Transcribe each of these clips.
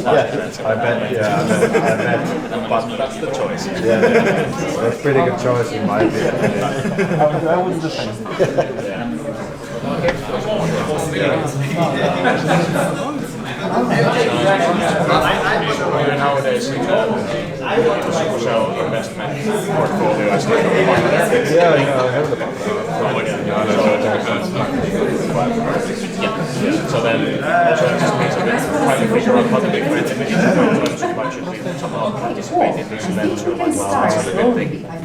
I bet, yeah, I bet. But that's the choice. Yeah, that's a pretty good choice in my opinion. I would defend. We're nowadays social investment portfolio as like a partner. Yeah, I heard about So then also it just means a bit trying to figure out how to be creative in terms of budget somehow participate in this event. We can start slowly. I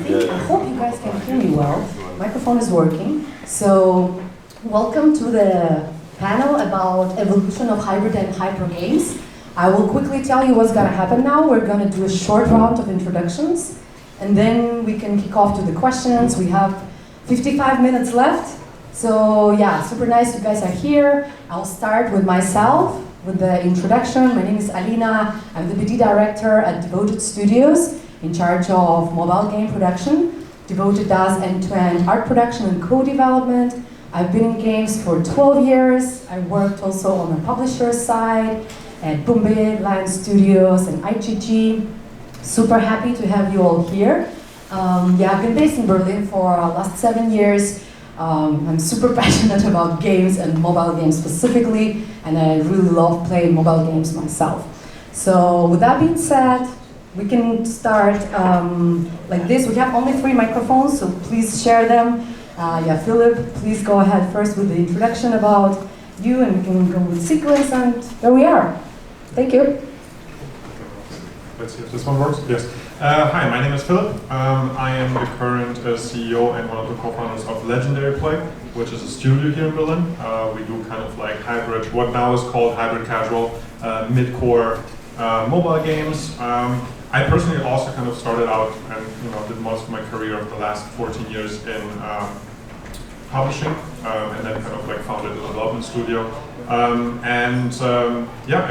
hope you guys can hear me well. Microphone is working. So welcome to the panel about evolution of hybrid and hyper games. I will quickly tell you what's going to happen now. We're going to do a short round of introductions, and then we can kick off to the questions. We have 55 minutes left. So yeah, super nice you guys are here. I'll start with myself, with the introduction. My name is Alina. I'm the BD director at Devoted Studios, in charge of mobile game production. Devoted does end-to-end art production and co-development. I've been in games for 12 years. I worked also on the publisher side at Boombe, Lion Studios, and IGG. Super happy to have you all here. I've been based in Berlin for the last 7 years. I'm super passionate about games and mobile games specifically, and I really love playing mobile games myself. So with that being said, we can start like this. We have only 3 microphones, so please share them. Philip, please go ahead first with the introduction about you, and we can go with sequence, and there we are. Thank you. Let's see if this one works. Yes. Hi, my name is Philip. I am the current CEO and one of the co-founders of Legendary Play, which is a studio here in Berlin. We do kind of like hybrid, what now is called hybrid casual, mid-core mobile games. I personally also kind of started out and did most of my career of the last 14 years in publishing, and then kind of like founded a development studio. I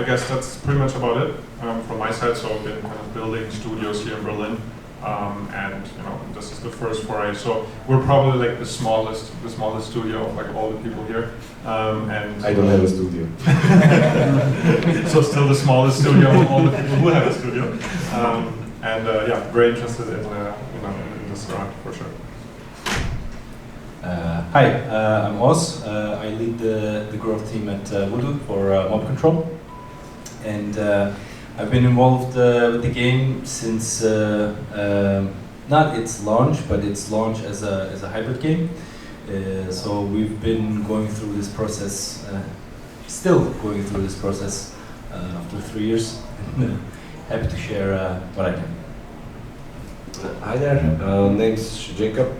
guess that's pretty much about it from my side. So I've been kind of building studios here in Berlin, and this is the first foray. So we're probably like the smallest studio of like all the people here. And I don't have a studio. So still the smallest studio of all the people who have a studio. Very interested in in this round for sure. Hi, I'm Oz. I lead the growth team at Voodoo for mob control, and I've been involved with the game since not its launch, but its launch as a hybrid game. So we've been going through this process, still going through this process after 3 years. Happy to share what I can. Hi there, name's Jacob.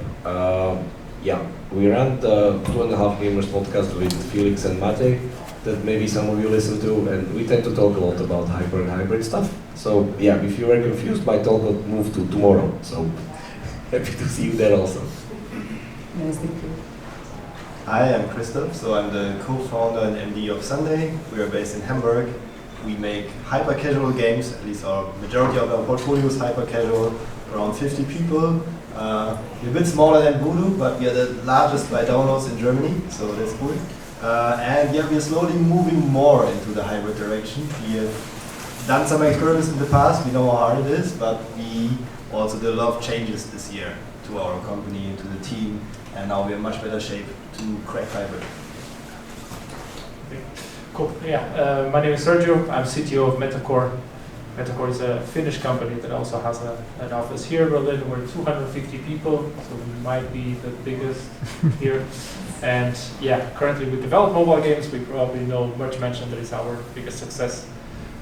We run the 2.5 Gamers podcast with Felix and Mate that maybe some of you listen to, and we tend to talk a lot about hyper and hybrid stuff. So if you were confused, my talk will move to tomorrow. So happy to see you there also. Nice, thank you. Hi, I'm Christoph, so I'm the co-founder and MD of Sunday. We are based in Hamburg. We make hyper-casual games, at least our majority of our portfolio is hyper-casual, around 50 people. We're a bit smaller than Voodoo, but we are the largest by downloads in Germany, so that's cool. We're slowly moving more into the hybrid direction. We have done some experiments in the past, we know how hard it is, but we also did a lot of changes this year to our company, to the team, and now we're in much better shape to crack hybrid. Cool. My name is Sergio. I'm CTO of Metacore. Metacore is a Finnish company that also has an office here in Berlin. We're 250 people, so we might be the biggest here. And currently we develop mobile games. We probably know Merge Mansion, that is our biggest success.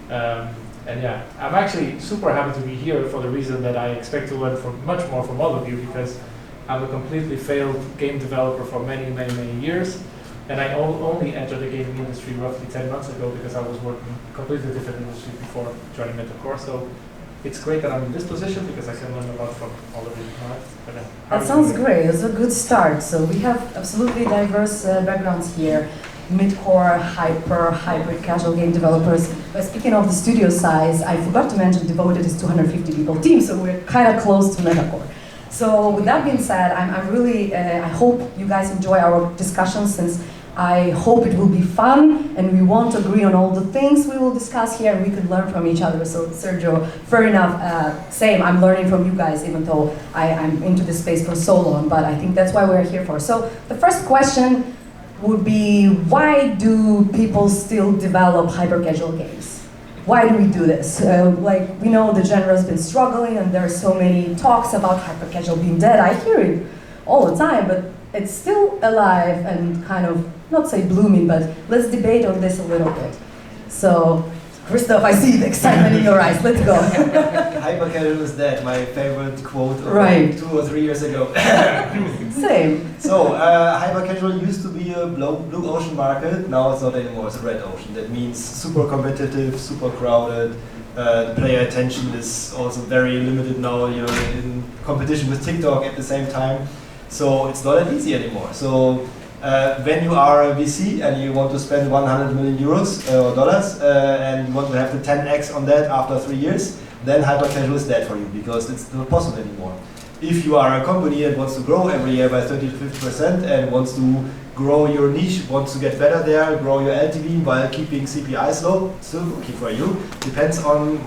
I'm actually super happy to be here for the reason that I expect to learn much more from all of you, because I'm a completely failed game developer for many, many, many years. And I only entered the gaming industry roughly 10 months ago because I was working in a completely different industry before joining Metacore. So it's great that I'm in this position because I can learn a lot from all of you. That sounds great. It's a good start. So we have absolutely diverse backgrounds here. Mid-core, hyper, hybrid, casual game developers. But speaking of the studio size, I forgot to mention Devoted is 250 people team, so we're kind of close to Metacore. So with that being said, I'm really, I hope you guys enjoy our discussions, since I hope it will be fun, and we won't agree on all the things we will discuss here, and we could learn from each other. So Sergio, fair enough, same, I'm learning from you guys, even though I'm into this space for so long, but I think that's why we're here for. So the first question would be, why do people still develop hyper-casual games? Why do we do this? Like, we know the genre has been struggling, and there are so many talks about hyper-casual being dead. I hear it all the time, but it's still alive and kind of, not say blooming, but let's debate on this a little bit. So, Christoph, I see the excitement in your eyes. Let's go. Hyper-casual is dead, my favorite quote of Right. 2 or 3 years ago. Same. So, hyper-casual used to be a blue ocean market, now it's not anymore, it's a red ocean. That means super competitive, super crowded. The player attention is also very limited now, you know, in competition with TikTok at the same time. So it's not that easy anymore. So when you are a VC and you want to spend 100 million euros or dollars and you want to have the 10x on that after 3 years, then hyper-casual is dead for you because it's not possible anymore. If you are a company that wants to grow every year by 30 to 50% and wants to grow your niche, wants to get better there, grow your LTV while keeping CPIs low, still okay for you. Depends on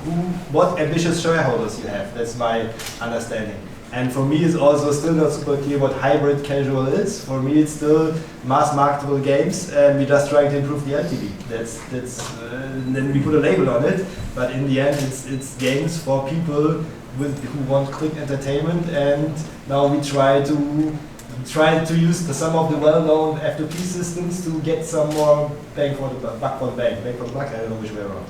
what ambitious shareholders you have. That's my understanding. And for me, it's also still not super clear what hybrid casual is. For me, it's still mass marketable games, and we're just trying to improve the LTV. Then we put a label on it, but in the end, it's games for people who want quick entertainment. And now we try to use some of the well-known F2P systems to get some more bang for the buck. Bang for the buck. I don't know which way around.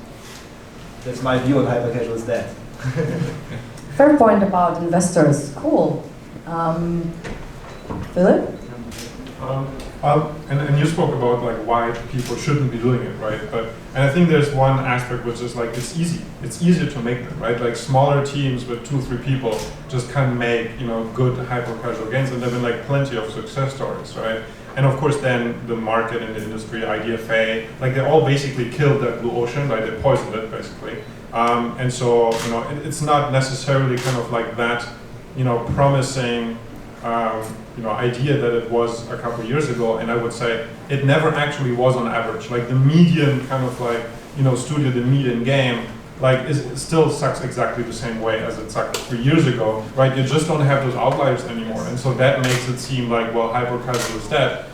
That's my view on hyper casual is that. Fair point about investors. Cool. Philip? And you spoke about like why people shouldn't be doing it, right? And I think there's one aspect which is like it's easy. It's easier to make them, right? Like smaller teams with 2-3 people just can make good hyper casual games, and there've been like plenty of success stories, right? And of course, then the market and the industry, IDFA, like they all basically killed that blue ocean, right? They poisoned it basically. And so it's not necessarily kind of like that promising idea that it was a couple of years ago, and I would say it never actually was on average. Like the median kind of like studio, the median game, like it still sucks exactly the same way as it sucked 3 years ago, right? You just don't have those outliers anymore, and so that makes it seem like, well, hyper casual is dead.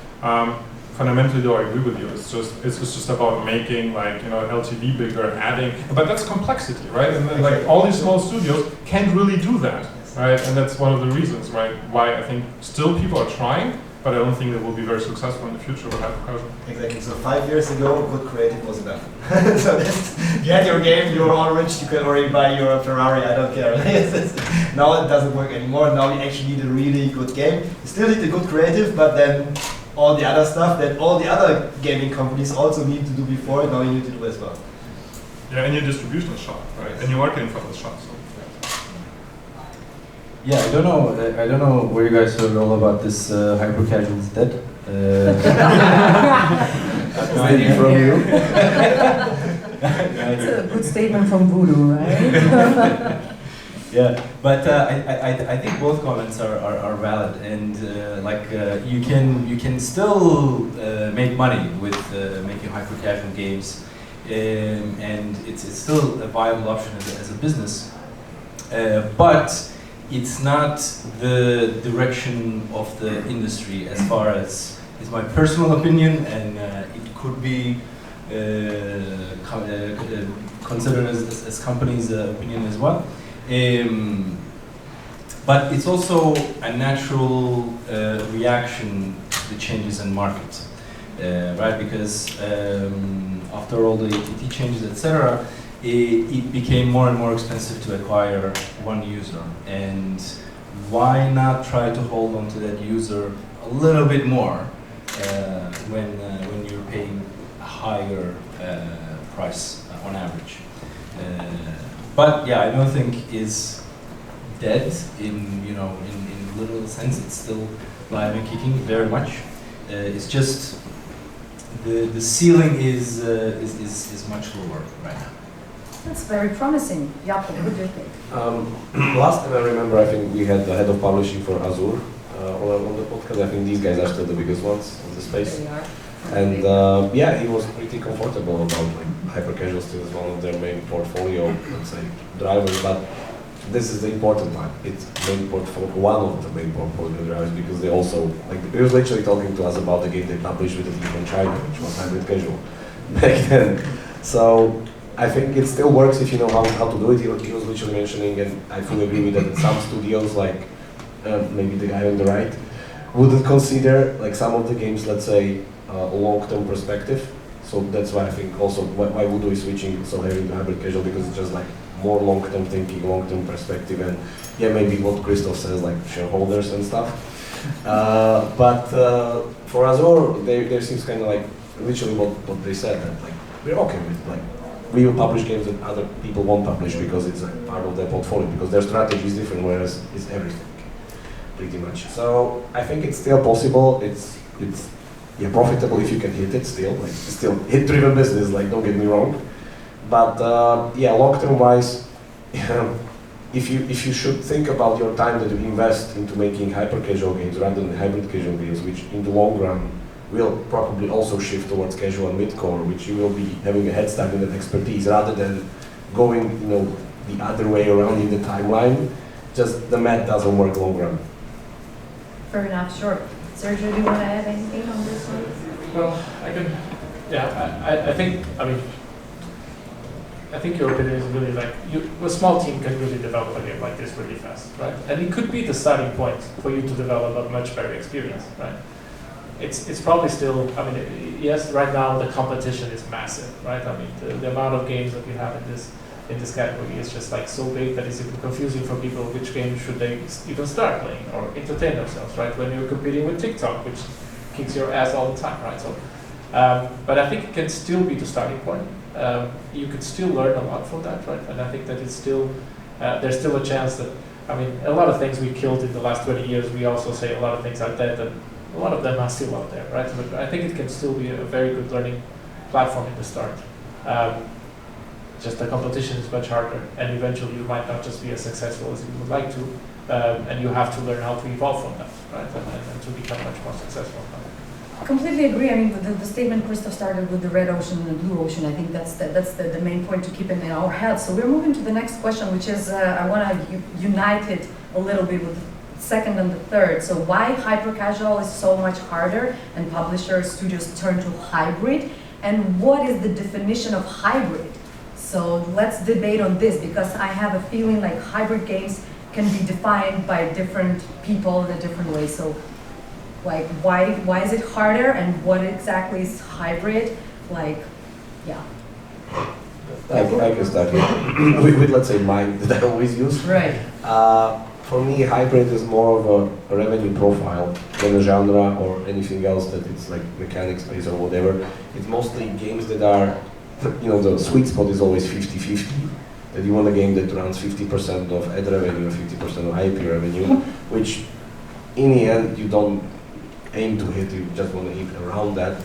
Fundamentally, though, I agree with you. It's just about making like LTV bigger, adding, but that's complexity, right? And then like all these small studios can't really do that, right? And that's one of the reasons, right? Why I think still people are trying, but I don't think they will be very successful in the future with hyper-casual. Exactly. So 5 years ago, good creative was enough. So you had your game, you were all rich, you could already buy your Ferrari. I don't care. Now it doesn't work anymore. Now we actually need a really good game. You still need a good creative, but then all the other stuff that all the other gaming companies also need to do before, now you need to do as well. Yeah, and your distribution is shot, right? And your marketing funnel is shot. So. Yeah, I don't know where you guys heard all about this hyper casual is dead. Maybe from you. It's a good statement from Voodoo, right? Yeah, but I think both comments are valid, and you can still make money with making hyper casual games, and it's still a viable option as a business, but it's not the direction of the industry as far as is my personal opinion, and it could be considered as companies' opinion as well. But it's also a natural reaction to the changes in market, right? Because after all the ATT changes, etc., it became more and more expensive to acquire one user. And why not try to hold on to that user a little bit more when you're paying a higher price on average? But yeah, I don't think is dead in literal sense. It's still live and kicking very much. It's just the ceiling is much lower right now. That's very promising. Jakob, what do you think? Last time I remember, I think we had the head of publishing for Azure on the podcast. I think these guys are still the biggest ones in the space. There you are. And yeah, he was pretty comfortable about like hyper casual still is one of their main portfolio, let's say, drivers. But this is the important part. It's main portfolio, one of the main portfolio drivers, because they also like he was literally talking to us about the game they published with the team in China, which was hybrid casual back then. So I think it still works if you know how to do it. He was literally mentioning, and I fully agree with that. Some studios, like maybe the guy on the right, wouldn't consider like some of the games, let's say, a long-term perspective. So that's why I think also why Voodoo is switching so heavy to hybrid casual, because it's just like more long-term thinking, long-term perspective, and yeah, maybe what Christoph says, like shareholders and stuff. But for Azure, there seems kind of like literally what they said, that like we're okay with like we will publish games that other people won't publish because it's like part of their portfolio, because their strategy is different, whereas it's everything, pretty much. So I think it's still possible. It's yeah, profitable if you can hit it still. Like it's still hit-driven business. Like don't get me wrong, but yeah, long-term wise, if you should think about your time that you invest into making hyper-casual games rather than hybrid casual games, which in the long run will probably also shift towards casual and mid-core, which you will be having a head start in that expertise rather than going, you know, the other way around in the timeline. Just the math doesn't work long run. Fair enough, sure. Sergio, do you want to add anything on this one? Well, I can, yeah, I think, I mean, I think your opinion is really like, a small team can really develop a game like this really fast, right? And it could be the starting point for you to develop a much better experience, right? It's probably still, I mean, yes, right now the competition is massive, right? I mean, the amount of games that we have in this category is just like so big that it's even confusing for people which game should they even start playing or entertain themselves, right? When you're competing with TikTok, which kicks your ass all the time, right? So, but I think it can still be the starting point. You could still learn a lot from that, right? And I think that it's still, there's still a chance that, I mean, a lot of things we killed in the last 20 years, we also say a lot of things are dead, and a lot of them are still out there, right? But I think it can still be a very good learning platform in the start. Just the competition is much harder, and eventually you might not just be as successful as you would like to, and you have to learn how to evolve from that, right? And to become much more successful. Completely agree. I mean, the statement Christoph started with the red ocean and the blue ocean, I think that's the main point to keep in our heads. So we're moving to the next question, which is, I want to unite it a little bit with the second and the third. So why hyper-casual is so much harder and publishers studios turn to hybrid? And what is the definition of hybrid? So let's debate on this, because I have a feeling like hybrid games can be defined by different people in a different way. So like why is it harder, and what exactly is hybrid? Like, yeah. I can start here with let's say mine that I always use. Right. For me, hybrid is more of a revenue profile than a genre or anything else that it's like mechanics based or whatever. It's mostly games that are, you know, the sweet spot is always 50-50. That you want a game that runs 50% of ad revenue or 50% of IP revenue, which in the end you don't aim to hit, you just want to hit around that.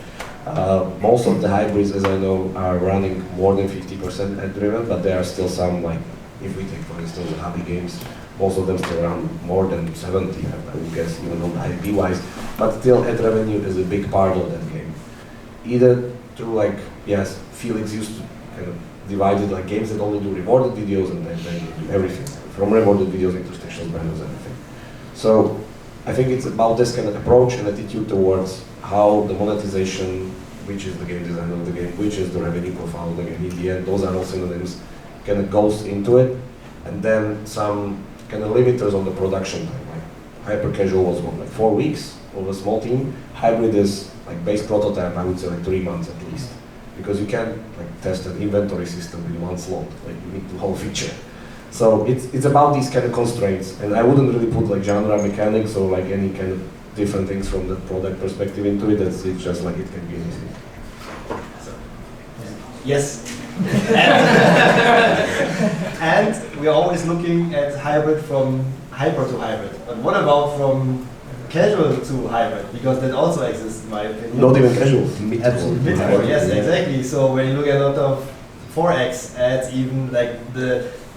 Most of the hybrids, as I know, are running more than 50% ad driven, but there are still some, like, if we take for instance the hobby games, most of them still run more than 70, I would guess, even on the IP wise, but still ad revenue is a big part of that game. Either through, like, yes, Felix used to kind of divide it like games that only do rewarded videos and then they do everything, from rewarded videos, interstitial banners, everything. So I think it's about this kind of approach and attitude towards how the monetization, which is the game design of the game, which is the revenue profile of the game. In the end, those are all synonyms, kind of goes into it, and then some kind of limiters on the production time. Like hyper casual was what, like 4 weeks of a small team. Hybrid is like base prototype, I would say like 3 months at least, because you can't like test an inventory system in one slot. Like you need the whole feature. So it's about these kind of constraints, and I wouldn't really put like genre mechanics or like any kind of different things from the product perspective into it. It's just like it can be anything. Yes. And we're always looking at hybrid from hyper to hybrid. But what about from casual to hybrid? Because that also exists, in my opinion. Not even casual. Absolutely. Yes, exactly. So when you look at a lot of 4X ads, even like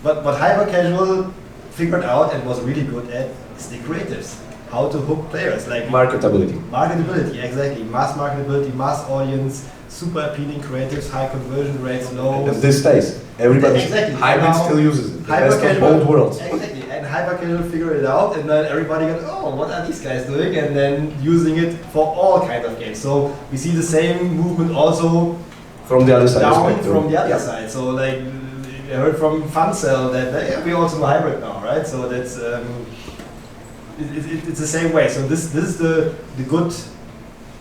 but hyper casual figured out and was really good at is the creatives. how to hook players, like Marketability. marketability, exactly, mass marketability, mass audience, super appealing creatives, high conversion rates, low. And this stays. Everybody, Exactly. hybrid Now, still uses it. The hyper best of casual, both worlds. exactly, and hyper casual figure it out, and then everybody goes, oh, what are these guys doing? And then using it for all kinds of games. So we see the same movement also From the other side of the down spectrum. from the other Yeah. side. So like I heard from Funcell that we also do hybrid now, right? So that's it's the same way. So this is the good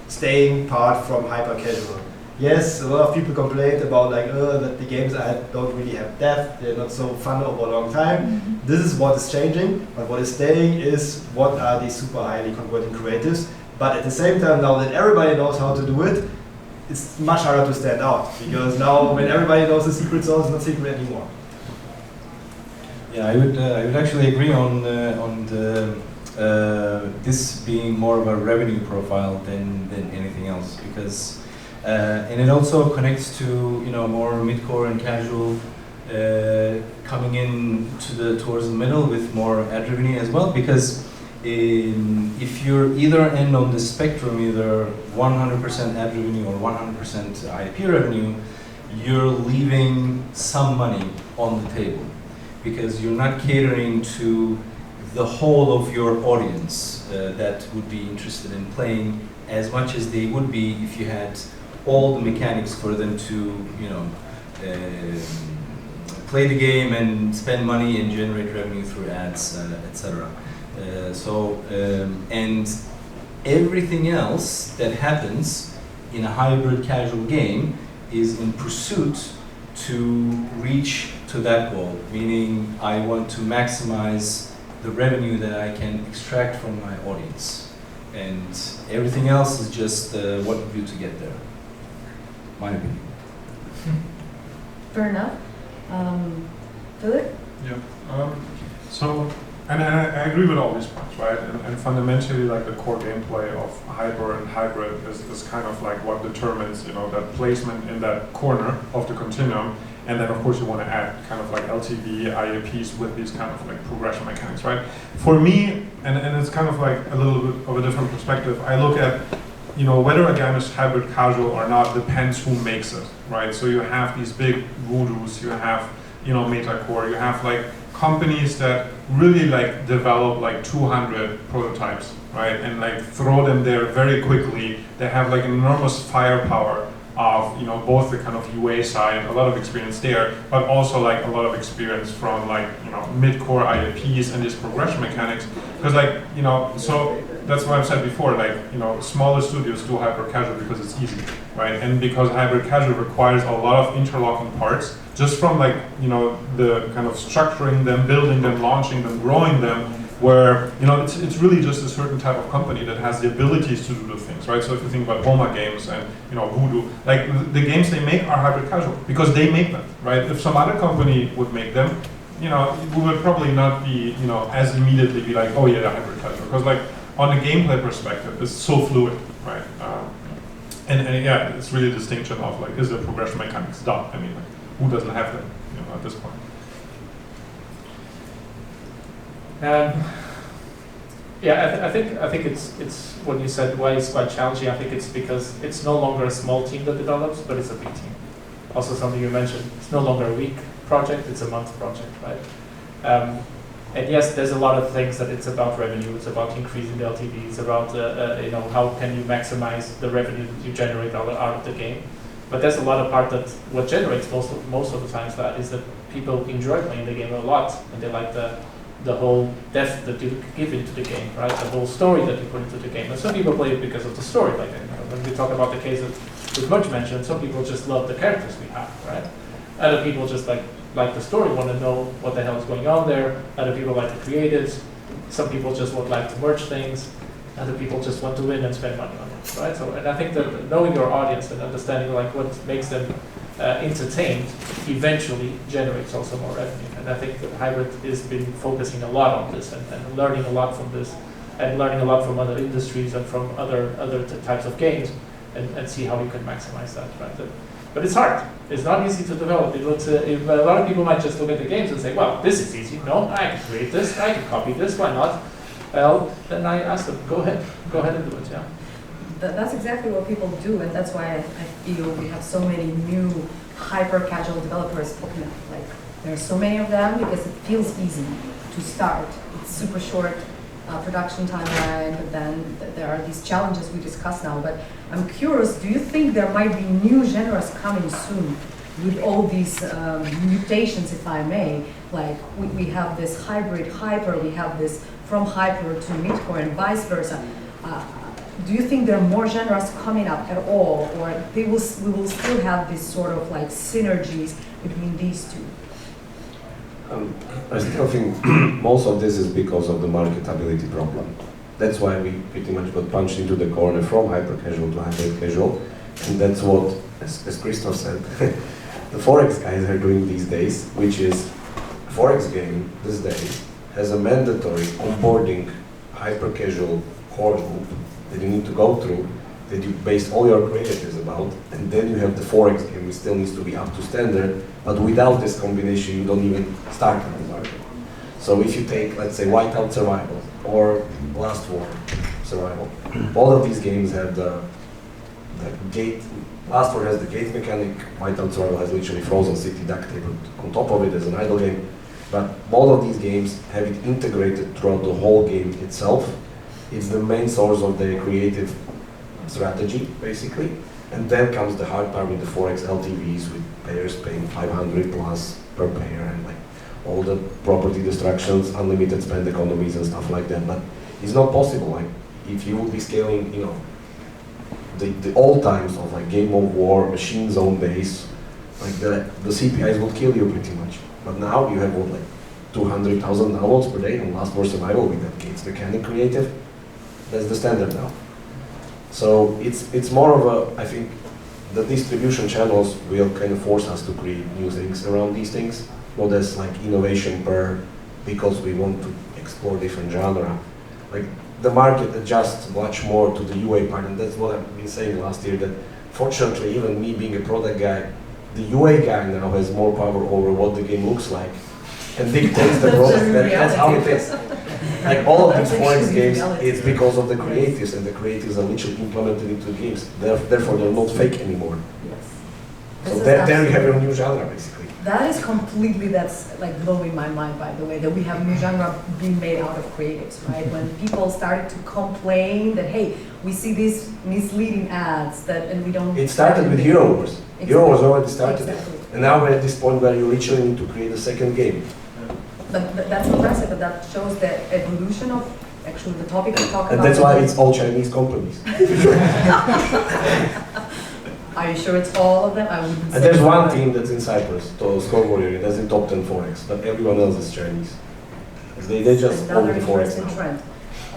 staying part from hyper casual. Yes, a lot of people complained about like that the games I had don't really have depth, they're not so fun over a long time. This is what is changing, but what is staying is what are these super highly converting creatives. But at the same time, now that everybody knows how to do it, it's much harder to stand out, because now when everybody knows the secret sauce, it's not secret anymore. Yeah, I would actually agree on the this being more of a revenue profile than anything else, because and it also connects to more mid-core and casual coming in towards the middle with more ad revenue as well, because if you're either end on the spectrum, either 100% ad revenue or 100% IP revenue, you're leaving some money on the table, because you're not catering to the whole of your audience that would be interested in playing as much as they would be if you had all the mechanics for them to play the game and spend money and generate revenue through ads, etc. And everything else that happens in a hybrid casual game is in pursuit to reach to that goal, meaning I want to maximize the revenue that I can extract from my audience, and everything else is just what you do to get there. My opinion. Fair enough. Philip? Yeah. And I agree with all these points, right? And fundamentally, like the core gameplay of hyper and hybrid is kind of like what determines, that placement in that corner of the continuum. And then, of course, you want to add kind of like LTV, IAPs with these kind of like progression mechanics, right? For me, and it's kind of like a little bit of a different perspective, I look at, whether a game is hybrid casual or not depends who makes it, right? So you have these big Voodoos, you have, Metacore, you have like companies that really like develop like 200 prototypes, right? And like throw them there very quickly. They have like enormous firepower of both the kind of UA side, a lot of experience there, but also like a lot of experience from like mid-core IAPs and these progression mechanics. Because like so that's what I've said before. Like smaller studios do hyper casual because it's easy, right? And because hybrid casual requires a lot of interlocking parts, just from like the kind of structuring them, building them, launching them, growing them. Where it's really just a certain type of company that has the abilities to do the things, right? So if you think about Homa games and Voodoo, like the games they make are hybrid casual because they make them, right? If some other company would make them, we would probably not be as immediately be like, oh yeah, they're hybrid casual, because like on the gameplay perspective, it's so fluid, right? And yeah, it's really a distinction of like, is the progression mechanics done? I mean, like, who doesn't have them, at this point? Yeah, I think it's when you said why it's quite challenging. I think it's because it's no longer a small team that develops, but it's a big team. Also, something you mentioned, it's no longer a week project; it's a month project, right? And yes, there's a lot of things that it's about revenue. It's about increasing the LTV. It's about how can you maximize the revenue that you generate out of the game. But there's a lot of part that what generates most of the times that is that people enjoy playing the game a lot, and they like the whole depth that you give into the game, right? The whole story that you put into the game. And some people play it because of the story. Like when we talk about the case that Mudge mentioned, some people just love the characters we have, right? Other people just like the story, want to know what the hell is going on there. Other people like the creatives. Some people just would like to merge things. Other people just want to win and spend money on it, right? So, and I think that knowing your audience and understanding like what makes them entertained eventually generates also more revenue. And I think that hybrid has been focusing a lot on this and learning a lot from this, and learning a lot from other industries and from other types of games, and see how you can maximize that, right? But it's hard. It's not easy to develop. It looks, a lot of people might just look at the games and say, well, this is easy. No, I can create this. I can copy this. Why not? well, then I asked them, go ahead and do it, yeah. That's exactly what people do, and that's why I feel we have so many new hyper-casual developers popping up. Like, there are so many of them because it feels easy to start. It's super short production timeline, but then there are these challenges we discussed now. But I'm curious, do you think there might be new genres coming soon with all these mutations, if I may? Like, we have this hybrid hyper, we have this from hyper to midcore and vice versa. Do you think there are more genres coming up at all, or we will still have this sort of like synergies between these two? I still think most of this is because of the marketability problem. That's why we pretty much got punched into the corner from hyper-casual to hyper-casual, and that's what, as Christoph said, the Forex guys are doing these days, which is a Forex game these days has a mandatory onboarding hyper-casual core group that you need to go through, that you base all your creatives about, and then you have the Forex game, which still needs to be up to standard, but without this combination, you don't even start in the market. So if you take, let's say, Whiteout Survival or Last War Survival, all of these games have the gate. Last War has the gate mechanic, Whiteout Survival has literally Frozen City duct tape on top of it as an idle game, but all of these games have it integrated throughout the whole game itself. It's the main source of their creative strategy, basically. And then comes the hard part with the Forex LTVs, with players paying 500 plus per player, and like all the property destructions, unlimited spend economies and stuff like that. But it's not possible. Like, if you would be scaling, you know, the old times of like Game of War, machine zone base, like the CPIs will kill you pretty much. But now you have what, like 200,000 downloads per day on Last War Survival with that gates mechanic creative. That's the standard now. So it's more of a, I think, the distribution channels will kind of force us to create new things around these things, not as like innovation because we want to explore different genre. Like, the market adjusts much more to the UA part, and that's what I've been saying last year, that fortunately, even me being a product guy, the UA guy now has more power over what the game looks like and dictates the product. That's how it is. Like, all of these Forex games, it's because of the creatives, and the creatives are literally implemented into the games. Therefore, they're not fake anymore. Yes. So there you have your new genre, basically. That is completely, that's like blowing my mind, by the way, that we have new genre being made out of creatives, right? When people started to complain that, hey, we see these misleading ads that, and we don't... It started with Hero Wars. Exactly. Hero Wars already started. Exactly. And now we're at this point where you literally need to create a second game. But that's impressive, but that shows the evolution of actually the topic we talk about. And that's why it's all Chinese companies. Are you sure it's all of them? I wouldn't say. And there's one team that's in Cyprus, Score Warrior, that's in top 10 Forex, but everyone else is Chinese. They just own another the Forex interesting now. trend.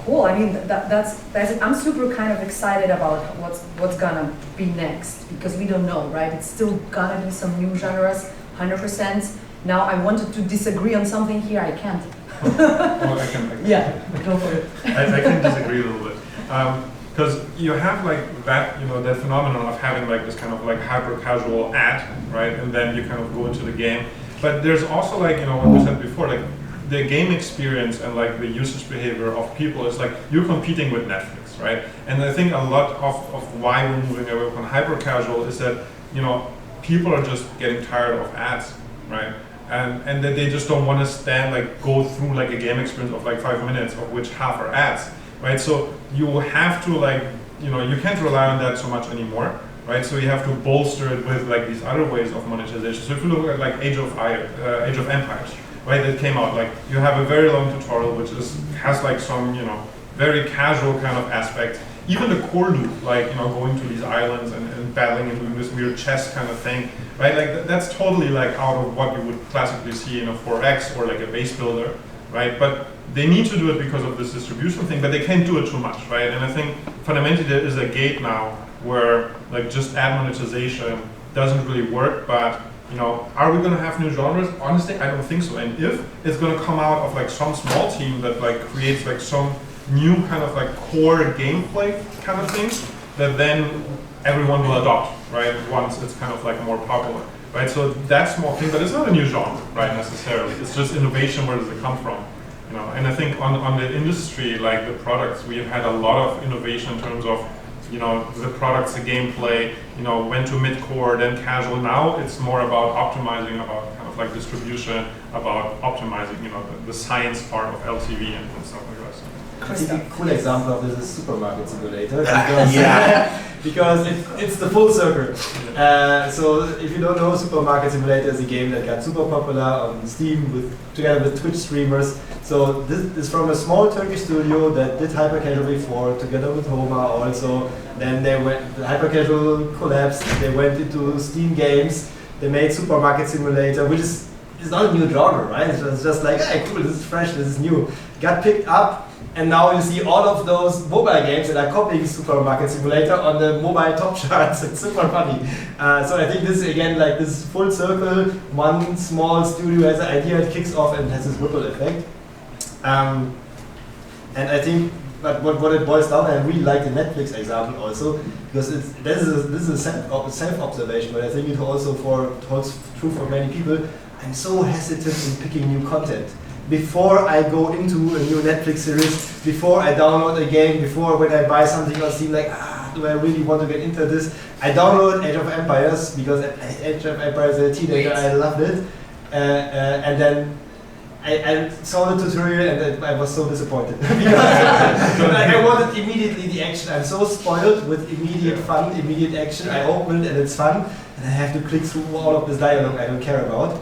Cool. I mean, that's I'm super kind of excited about what's gonna be next, because we don't know, right? It's still gonna be some new genres, 100%. Now I wanted to disagree on something here. I can't. Well, I can. Yeah, go for it. I can disagree a little bit. Because you have like that, that phenomenon of having like this kind of like hyper-casual ad, right? And then you kind of go into the game. But there's also like, what we said before, like the game experience and like the usage behavior of people is like you're competing with Netflix, right? And I think a lot of why we're moving away from hyper-casual is that, people are just getting tired of ads, right? And that they just don't want to go through like a game experience of like 5 minutes, of which half are ads, right? So you have to you can't rely on that so much anymore, right? So you have to bolster it with like these other ways of monetization. So if you look at like Age of Empires, right, that came out, like you have a very long tutorial which has like some very casual kind of aspect. Even the core loop, like going to these islands and battling and doing this weird chess kind of thing, right? Like that's totally like out of what you would classically see in a 4X or like a base builder, right? But they need to do it because of this distribution thing, but they can't do it too much, right? And I think fundamentally there is a gate now where like just ad monetization doesn't really work, but are we going to have new genres? Honestly, I don't think so. And if it's going to come out of like some small team that like creates like some new kind of like core gameplay kind of things that then everyone will adopt, right? Once it's kind of like more popular, right? So that small thing, but it's not a new genre, right? Necessarily, it's just innovation. Where does it come from? You know, and I think on the industry, like the products, we have had a lot of innovation in terms of, you know, the products, the gameplay, you know, went to mid-core, then casual. Now it's more about optimizing, about kind of like distribution, about optimizing, you know, the science part of LTV and stuff like that. I think a cool example of this is Supermarket Simulator, because, because it's the full circle. So if you don't know, Supermarket Simulator is a game that got super popular on Steam together with Twitch streamers. So this is from a small Turkish studio that did hyper-casual before, together with Homa also. Then the hyper-casual collapsed, they went into Steam games, they made Supermarket Simulator, which is not a new genre, right? It's just like, hey, cool, this is fresh, this is new. Got picked up, and now you see all of those mobile games that are copying Supermarket Simulator on the mobile top charts. It's super funny. So I think this is again like this full circle. One small studio has an idea, it kicks off and has this ripple effect. And I think, but what it boils down, and I really like the Netflix example also, because this is a self-observation, but I think it also holds true for many people. I'm so hesitant in picking new content. Before I go into a new Netflix series, before I download a game, before when I buy something on Steam, like, do I really want to get into this? I download Age of Empires, because Age of Empires as a teenager, I loved it. And then I saw the tutorial and I was so disappointed. Because I wanted immediately the action. I'm so spoiled with immediate fun, immediate action. I open it and it's fun, and I have to click through all of this dialogue I don't care about.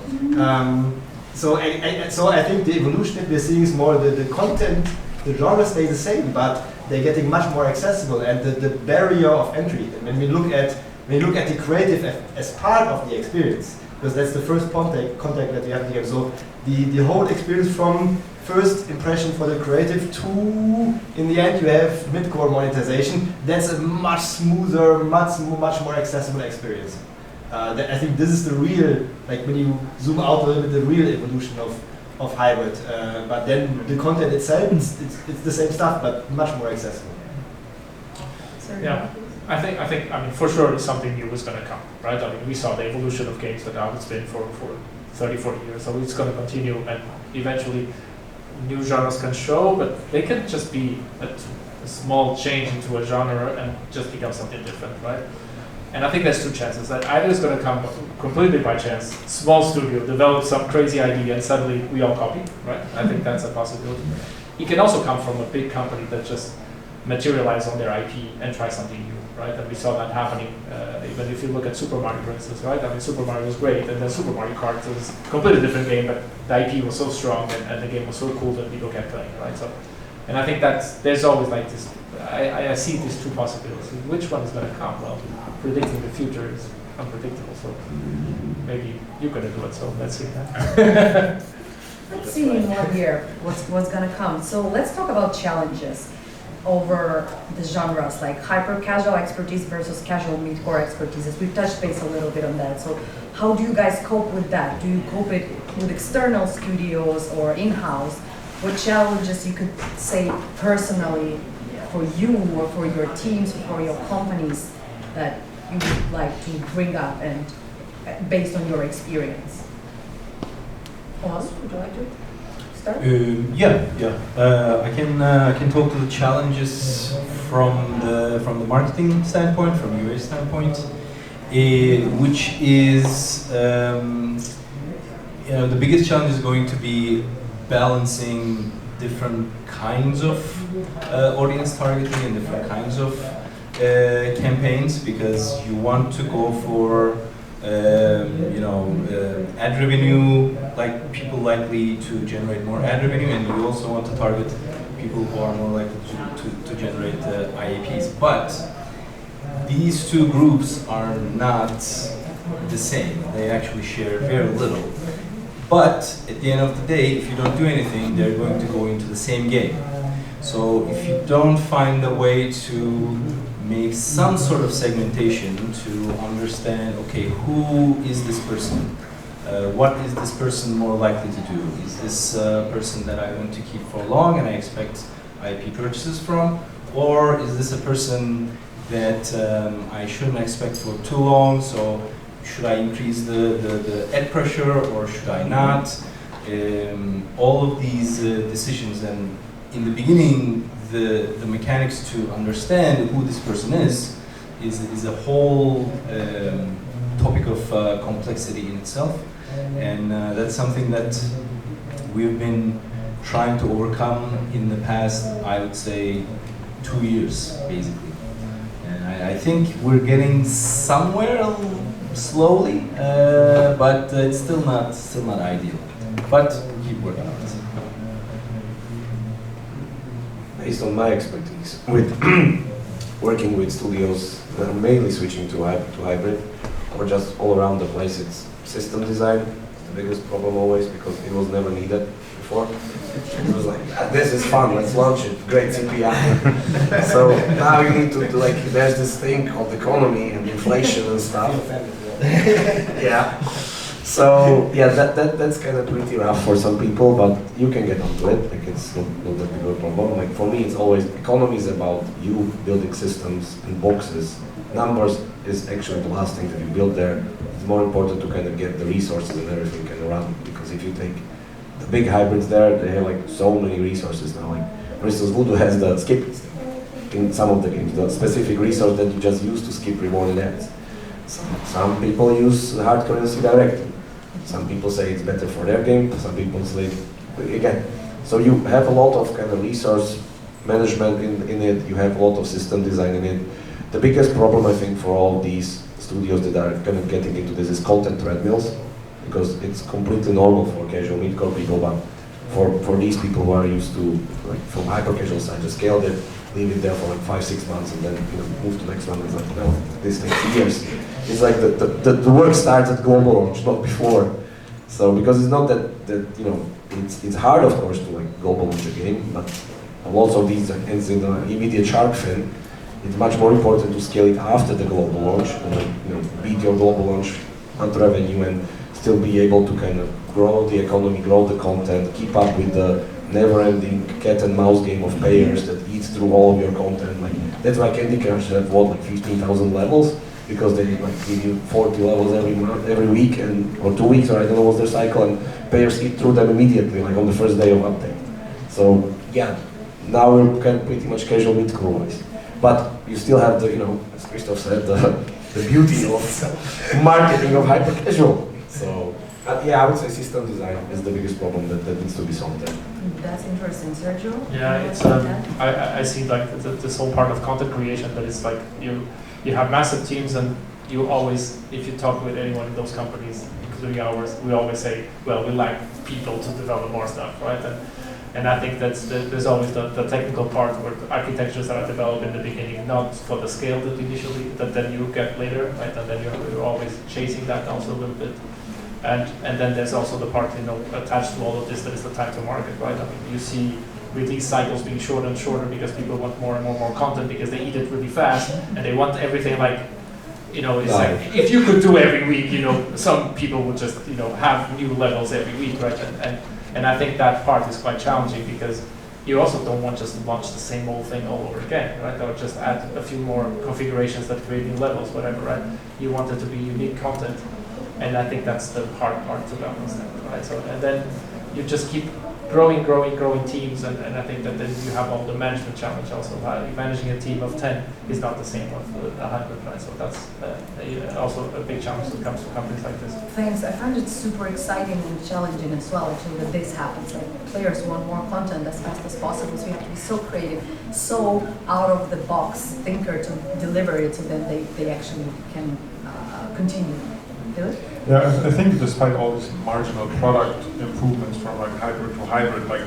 So I think the evolution that we're seeing is more the content, the genre stays the same, but they're getting much more accessible, and the barrier of entry. And when we look at the creative as part of the experience, because that's the first contact that we have here. So the whole experience from first impression for the creative to, in the end, you have mid-core monetization. That's a much smoother, much more accessible experience. I think this is the real, like when you zoom out a little bit, the real evolution of hybrid. But then the content itself, it's the same stuff, but much more accessible. Yeah, I think for sure something new is going to come, right? I mean, we saw the evolution of games that now it's been for 30, 40 years, so it's going to continue, and eventually new genres can show, but they can just be a small change into a genre and just become something different, right? And I think there's two chances. That either is going to come completely by chance, small studio develops some crazy idea and suddenly we all copy, right? I think that's a possibility. It can also come from a big company that just materialize on their IP and try something new, right? And we saw that happening. Even if you look at Super Mario, for instance, right? I mean, Super Mario was great, and then Super Mario Kart was a completely different game, but the IP was so strong and the game was so cool that people kept playing, right? So, and I think there's always like this. I see these two possibilities. Which one is going to come? Well, predicting the future is unpredictable, so maybe you're going to do it, so let's see. Let's see in 1 year what's going to come. So let's talk about challenges over the genres, like hyper-casual expertise versus casual mid-core expertise. We've touched base a little bit on that. So how do you guys cope with that? Do you cope it with external studios or in-house? What challenges you could say personally for you or for your teams or for your companies that you would like to bring up and based on your experience? Oz, would you like to start? I can talk to the challenges from the marketing standpoint, from UA standpoint, which is the biggest challenge is going to be balancing different kinds of audience targeting and different kinds of campaigns, because you want to go for ad revenue, like people likely to generate more ad revenue, and you also want to target people who are more likely to generate IAPs. But these two groups are not the same. They actually share very little. But at the end of the day, if you don't do anything, they're going to go into the same game. So if you don't find a way to make some sort of segmentation to understand, okay, who is this person? What is this person more likely to do? Is this a person that I want to keep for long and I expect IP purchases from? Or is this a person that I shouldn't expect for too long, so should I increase the ad pressure or should I not? all of these decisions, and in the beginning, the mechanics to understand who this person is a whole topic of complexity in itself, and that's something that we've been trying to overcome in the past, I would say, 2 years, basically. And I think we're getting somewhere slowly, but it's still not ideal. But we keep working on it. Based on my expertise with working with studios that are mainly switching to hybrid, or just all around the place, it's system design. It's the biggest problem always, because it was never needed before. It was like, this is fun, let's launch it, great CPI. So now you need to like, there's this thing called economy and inflation and stuff. Yeah. So yeah, that's kind of pretty rough for some people, but you can get onto it. Like, it's not that big of a problem. Like, for me, it's always economy is about you building systems and boxes. Numbers is actually the last thing that you build there. It's more important to kind of get the resources and everything kind of run, because if you take the big hybrids there, they have like so many resources now. Like, for instance, Voodoo has the skip in some of the games, the specific resource that you just use to skip rewarded ads. Some people use hard currency directly. Some people say it's better for their game, some people say, again, so you have a lot of kind of resource management in it, you have a lot of system design in it. The biggest problem, I think, for all these studios that are kind of getting into this is content treadmills, because it's completely normal for casual mid-core people, but for these people who are used to, like, from hyper-casual side, just scale it, leave it there for like 5-6 months, and then move to the next one. It's like, no, this takes years. It's like the work starts at global launch, not before. So, because it's not that it's hard, of course, to like global launch a game, but also these ends in the immediate shark fin. It's much more important to scale it after the global launch, and beat your global launch on revenue, and still be able to kind of grow the economy, grow the content, keep up with the never-ending cat and mouse game of payers that eats through all of your content. Like, that's why Candy Crush had like 15,000 levels, because they like give you 40 levels every week or 2 weeks, or I don't know what's their cycle, and payers eat through them immediately, like on the first day of update. So yeah, now we're kind of pretty much casual mid-core wise, but you still have the, as Christoph said, the beauty of marketing of hyper casual. So yeah, I would say system design is the biggest problem that needs to be solved there. That's interesting, Sergio. Yeah, it's I see like this whole part of content creation that is like you have massive teams, and you always, if you talk with anyone in those companies, including ours, we always say, well, we lack people to develop more stuff, right? And I think there's always the technical part where architectures are developed in the beginning, not for the scale that then you get later, right? And then you're always chasing that also a little bit. And then there's also the part, attached to all of this, that is the time to market, right? I mean, you see release cycles being shorter and shorter because people want more and more content, because they eat it really fast, and they want everything like, it's like, if you could do every week, some people would just, have new levels every week, right? And I think that part is quite challenging, because you also don't want just to launch the same old thing all over again, right? Or just add a few more configurations that create new levels, whatever, right? You want it to be unique content. And I think that's the hard part to balance that, right? So, and then you just keep growing teams, and I think that then you have all the management challenge also. Managing a team of 10 is not the same with 100, right? So that's also a big challenge that comes to companies like this. Thanks. I find it super exciting and challenging as well, actually, that this happens. Like, players want more content as fast as possible, so you have to be so creative, so out of the box thinker to deliver it, so that they actually can continue. Yeah, I think despite all these marginal product improvements from like hybrid to hybrid, like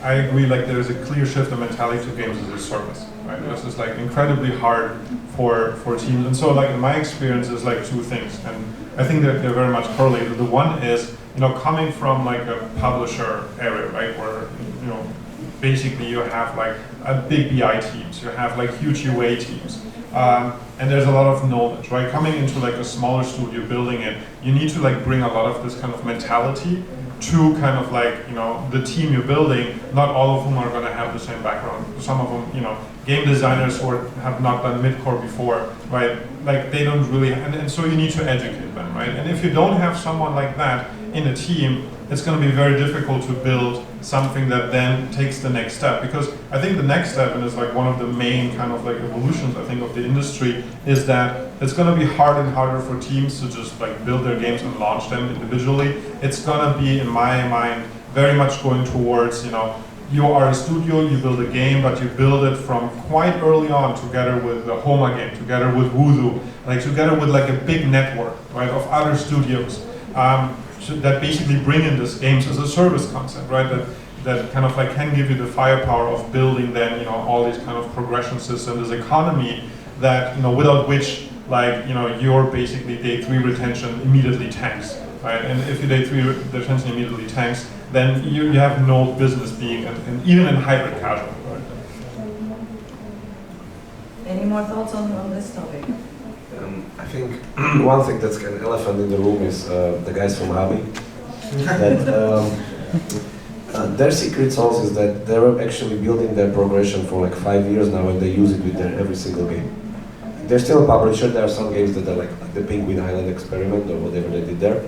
I agree, like there is a clear shift in mentality to games as a service, right? This is like incredibly hard for teams, and so like in my experience is like two things, and I think that they're very much correlated. The one is, coming from like a publisher area, right, where basically you have like a big BI teams, you have like huge UA teams. And there's a lot of knowledge, right? Coming into like a smaller studio, building it, you need to like bring a lot of this kind of mentality to kind of like, the team you're building, not all of whom are going to have the same background. Some of them, game designers who have not done mid-core before, right? Like they don't really, and so you need to educate them, right? And if you don't have someone like that, in a team, it's going to be very difficult to build something that then takes the next step. Because I think the next step, and it's like one of the main kind of like evolutions I think of the industry, is that it's going to be harder and harder for teams to just like build their games and launch them individually. It's going to be, in my mind, very much going towards, you know, you are a studio, you build a game, but you build it from quite early on together with the Homa game, together with Voodoo, like together with like a big network, right, of other studios that basically bring in this games as a service concept, right, that kind of like can give you the firepower of building then, you know, all these kind of progression systems, this economy that, you know, without which, like, you know, your basically day 3 retention immediately tanks, right, and if your day 3 retention immediately tanks, then you have no business being, and even in hybrid casual. Right? Any more thoughts on this topic? I think one thing that's kind of elephant in the room is the guys from Hobby. That their secret sauce is that they're actually building their progression for like 5 years now, and they use it with their every single game. They're still a publisher. There are some games that are like the Penguin Island experiment or whatever they did there.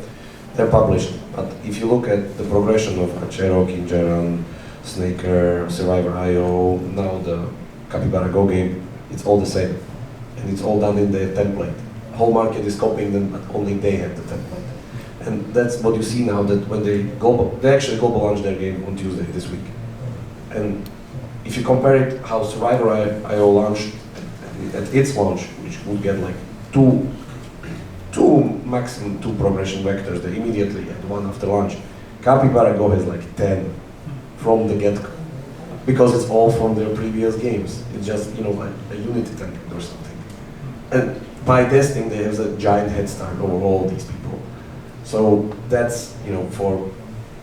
They're published, but if you look at the progression of Achero, Kinjaran, Snaker, Survivor.io, now the Capybara Go game, it's all the same. And it's all done in the template. The whole market is copying them, but only they have the template. And that's what you see now, that when they actually global launch their game on Tuesday this week. And if you compare it how Survivor.io launched at its launch, which would get like two maximum 2 progression vectors, they immediately had one after launch. Capybara Go has like 10 from the get-go, because it's all from their previous games. It's just, you know, like a Unity template or something. And by testing, they have a giant head start over all these people. So that's, you know, for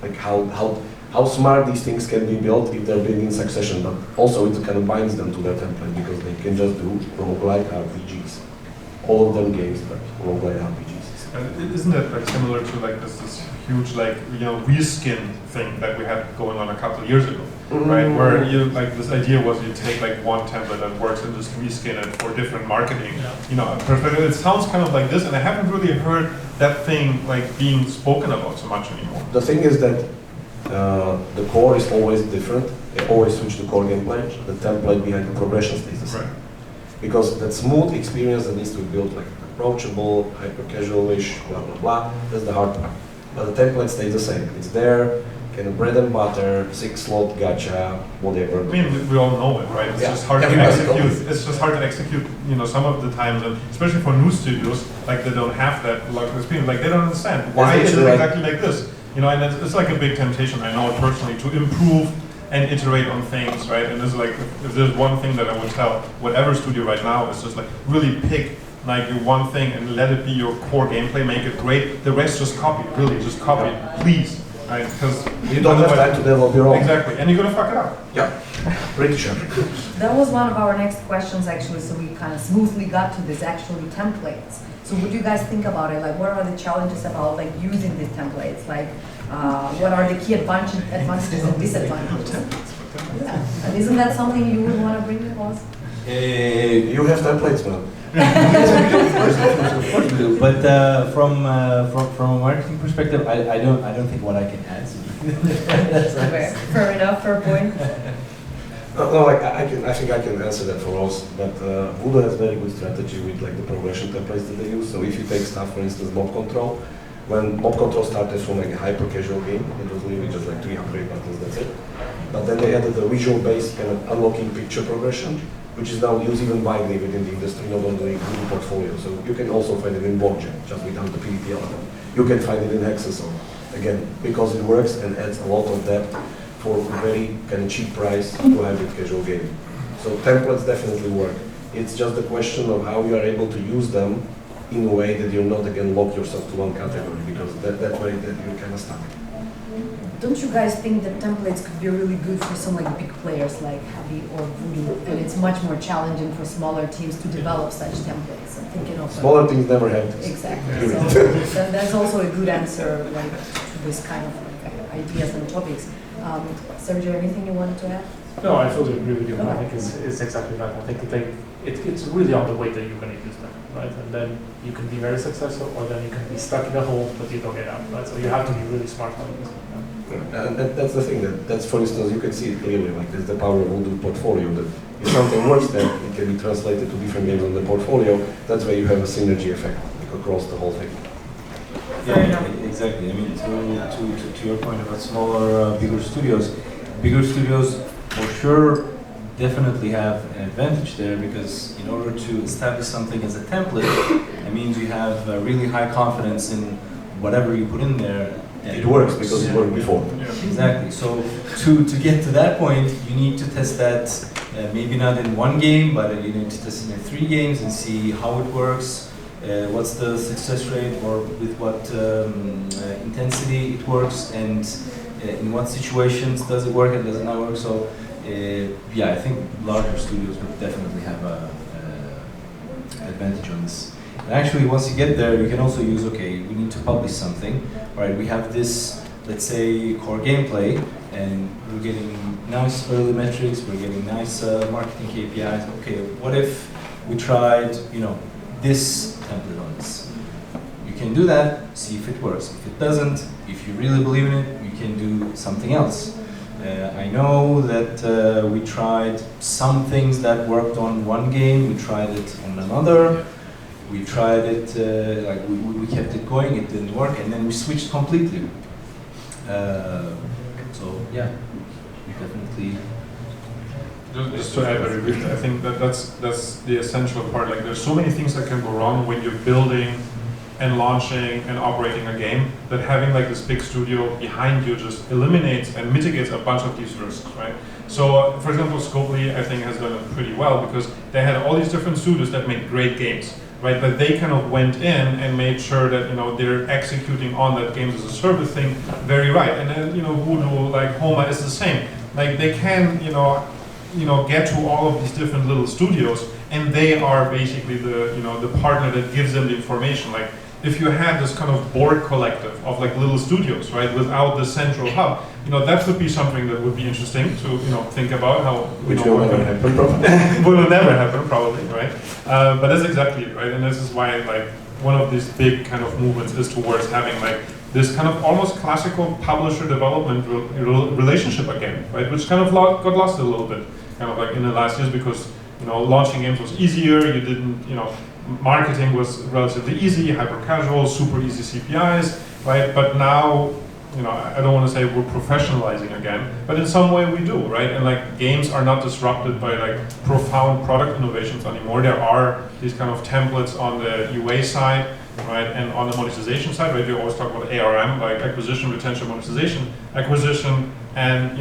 like how smart these things can be built if they're built in succession, but also it kind of binds them to their template because they can just do roguelike RPGs. All of them games, but roguelike RPGs. And isn't it like similar to like this huge like, you know, reskin thing that we had going on a couple of years ago, right? Where you like this idea was you take like one template that works and just reskin it for different marketing, you know, perspective. It sounds kind of like this, and I haven't really heard that thing like being spoken about so much anymore. The thing is that the core is always different. They always switch to core gameplay. The template behind the progression stays the same. Right. Because that smooth experience that needs to be built, like approachable, hyper-casual-ish, blah, blah, blah, that's the hard part. But the template stays the same. It's there, kind of bread and butter, 6-slot gacha, whatever. I mean, we all know it, right? It's just hard to execute. It's just hard to execute, you know, some of the times, and especially for new studios, like they don't have that luxury experience. Like they don't understand why is it exactly like this, you know. And it's like a big temptation. I know it personally to improve and iterate on things, right? And there's like, if there's one thing that I would tell whatever studio right now is just like really pick like your one thing and let it be your core gameplay, make it great. The rest just copy, really, just copy it, please. Right? Because you don't have time to develop your own. Exactly, and you're gonna fuck it up. Yeah, pretty sure. That was one of our next questions actually, so we kind of smoothly got to this actually templates. So what do you guys think about it? Like what are the challenges about like using these templates? Like what are the key advantages and disadvantages? Yeah. And isn't that something you would want to bring to us? You have templates, man. Of course we do. But from a marketing perspective, I don't think what I can add. That's fair enough, fair point. No, like I think I can answer that for us. But Voodoo has very good strategy with like the progression templates that they use. So if you take stuff, for instance, mob control, when mob control started from like a hyper casual game, it was literally just like 3 upgrade buttons. That's it. But then they added the visual-based kind of unlocking picture progression, which is now used even widely within the industry, not only in Voodoo portfolio. So you can also find it in Warjam, just without the PvP element. You can find it in Hexason, again, because it works and adds a lot of depth for a very kind of cheap price to hybrid casual game. So templates definitely work. It's just the question of how you are able to use them in a way that you're not again lock yourself to one category, because that way that you're kind of stuck. Don't you guys think that templates could be really good for some like big players like Habi or Voodoo, and it's much more challenging for smaller teams to develop such templates? I'm thinking of smaller teams never have this. Exactly. So that's also a good answer like to this kind of like, ideas and topics. Sergio, anything you wanted to add? No, I fully agree with you. I think it's exactly right. I think it's really on the way that you're going to use them, right? And then you can be very successful, or then you can be stuck in a hole but you don't get out, right? So you have to be really smart on this. And that's the thing, that's, for instance, you can see it clearly, like there's the power of Voodoo portfolio, that if something works then it can be translated to different games on the portfolio. That's where you have a synergy effect across the whole thing. Yeah, exactly. I mean, to your point about smaller, bigger studios for sure definitely have an advantage there, because in order to establish something as a template, it means you have really high confidence in whatever you put in there. It works because it worked before. Yeah. Exactly. So to get to that point, you need to test that maybe not in one game, but you need to test it in 3 games and see how it works. What's the success rate, or with what intensity it works, and in what situations does it work and does it not work. So yeah, I think larger studios would definitely have a advantage on this. And actually, once you get there, you can also use, okay, we need to publish something, right? We have this, let's say, core gameplay, and we're getting nice early metrics, we're getting nice marketing KPIs. Okay, what if we tried, this template on this? You can do that, see if it works. If it doesn't, if you really believe in it, you can do something else. I know that we tried some things that worked on one game, we tried it on another, we tried it, like we kept it going, it didn't work, and then we switched completely. So yeah, we definitely. Just to add very briefly, I think that's the essential part. Like, there's so many things that can go wrong when you're building and launching and operating a game, that having like this big studio behind you just eliminates and mitigates a bunch of these risks, right? So, for example, Scopely, I think, has done it pretty well, because they had all these different studios that made great games, right? But they kind of went in and made sure that they're executing on that games as a service thing very right. And then Voodoo, like Homa, is the same. Like, they can get to all of these different little studios, and they are basically the partner that gives them the information. Like, if you had this kind of board collective of like little studios, right, without the central hub, that would be something that would be interesting to think about how. Which will never happen, probably. Will never happen, probably, right? But that's exactly it, right? And this is why like one of these big kind of movements is towards having like this kind of almost classical publisher development relationship again, right? Which kind of got lost a little bit, kind of like in the last years, because launching games was easier. You didn't, marketing was relatively easy, hyper casual, super easy CPIs, right? But now, I don't want to say we're professionalizing again, but in some way we do, right? And like, games are not disrupted by like profound product innovations anymore. There are these kind of templates on the UA side, right? And on the monetization side, right? We always talk about ARM, like acquisition, retention, monetization. Acquisition and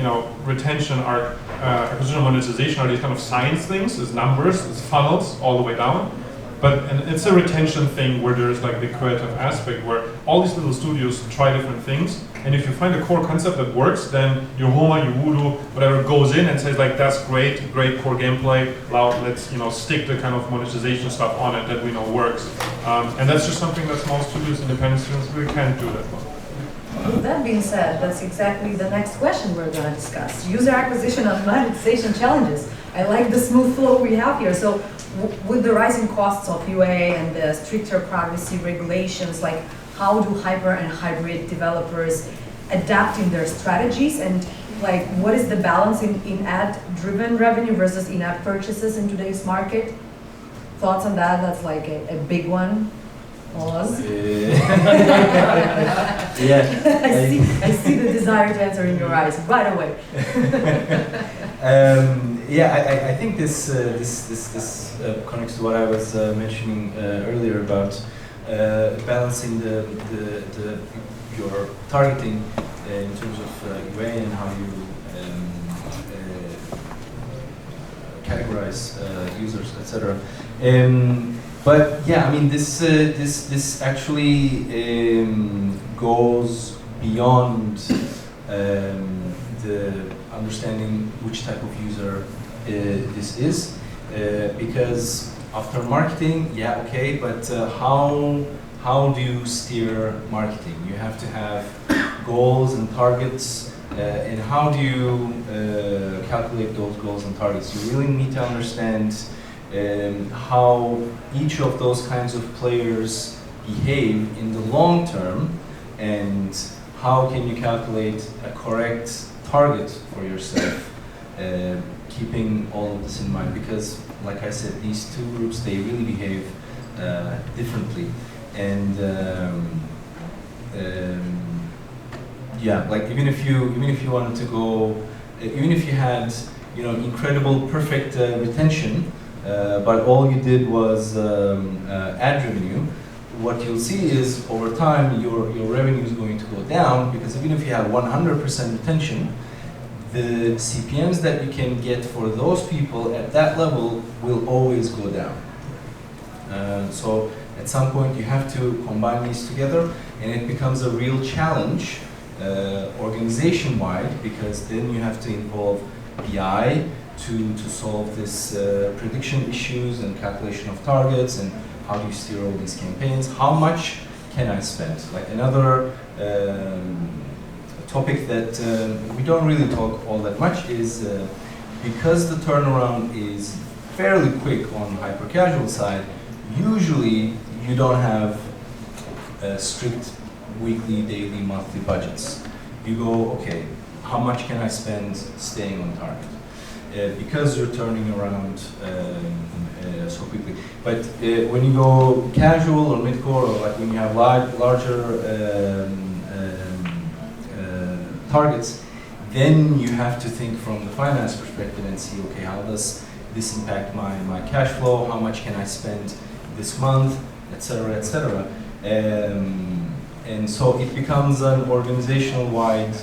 retention are acquisition and monetization are these kind of science things. It's numbers, it's funnels all the way down. And it's a retention thing where there's like the creative aspect where all these little studios try different things, and if you find a core concept that works, then your Homa, your Voodoo, whatever goes in and says like, that's great core gameplay, now let's stick the kind of monetization stuff on it that we know works. And that's just something that small studios, independent studios, really can't do that well. With that being said, that's exactly the next question we're going to discuss. User acquisition and monetization challenges. I like the smooth flow we have here. So with the rising costs of UA and the stricter privacy regulations, like how do hyper and hybrid developers adapt in their strategies, and like what is the balance in ad-driven revenue versus in-app purchases in today's market? Thoughts on that? That's like a big one. Oz? Yeah. I see the desire to answer in your eyes right away. Yeah, I think this connects to what I was mentioning earlier about balancing your targeting in terms of UA and how you categorize users, etc. But yeah, I mean, this actually goes beyond the understanding which type of user this is, because after marketing, yeah, okay, but how do you steer marketing? You have to have goals and targets And how do you calculate those goals and targets? You really need to understand how each of those kinds of players behave in the long term, and how can you calculate a correct target for yourself, keeping all of this in mind. Because, like I said, these two groups, they really behave differently. And yeah, like even if you wanted to go, even if you had incredible perfect retention, but all you did was ad revenue, what you'll see is over time your revenue is going to go down, because even if you have 100% retention, the CPMs that you can get for those people at that level will always go down. So at some point you have to combine these together, and it becomes a real challenge organization-wide, because then you have to involve BI to solve this prediction issues and calculation of targets, and how do you steer all these campaigns? How much can I spend? Like another topic that we don't really talk all that much is because the turnaround is fairly quick on hyper-casual side, usually you don't have strict weekly, daily, monthly budgets. You go, okay, how much can I spend staying on target? Because you're turning around so quickly. But when you go casual or mid-core, or like when you have larger targets, then you have to think from the finance perspective and see, okay, how does this impact my cash flow? How much can I spend this month, etc., etc. And so it becomes an organizational-wide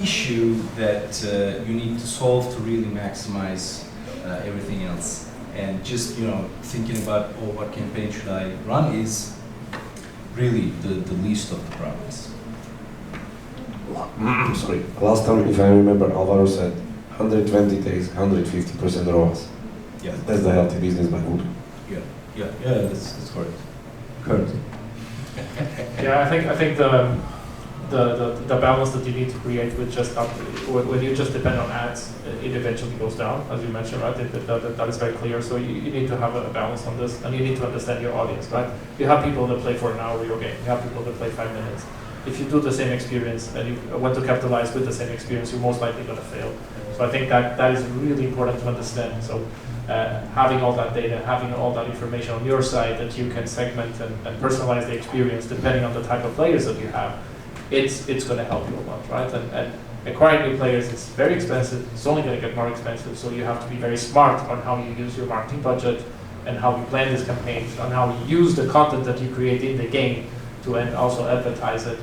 issue that you need to solve to really maximize everything else. And just thinking about, oh, what campaign should I run is really the least of the problems. Sorry, last time, if I remember, Alvaro said 120 days, 150% ROAS. Yeah, That's the healthy business by Voodoo. yeah, that's correct. Correct. Yeah, I think the balance that you need to create with just when you just depend on ads, it eventually goes down, as you mentioned, right? That is very clear. So you need to have a balance on this, and you need to understand your audience, right? You have people that play for an hour your game. You have people that play 5 minutes. If you do the same experience and you want to capitalize with the same experience, you're most likely going to fail. So I think that is really important to understand. So having all that data, having all that information on your side that you can segment and personalize the experience depending on the type of players that you have, it's going to help you a lot, right? And acquiring new players is very expensive. It's only going to get more expensive. So you have to be very smart on how you use your marketing budget and how you plan these campaigns, on how you use the content that you create in the game to also advertise it.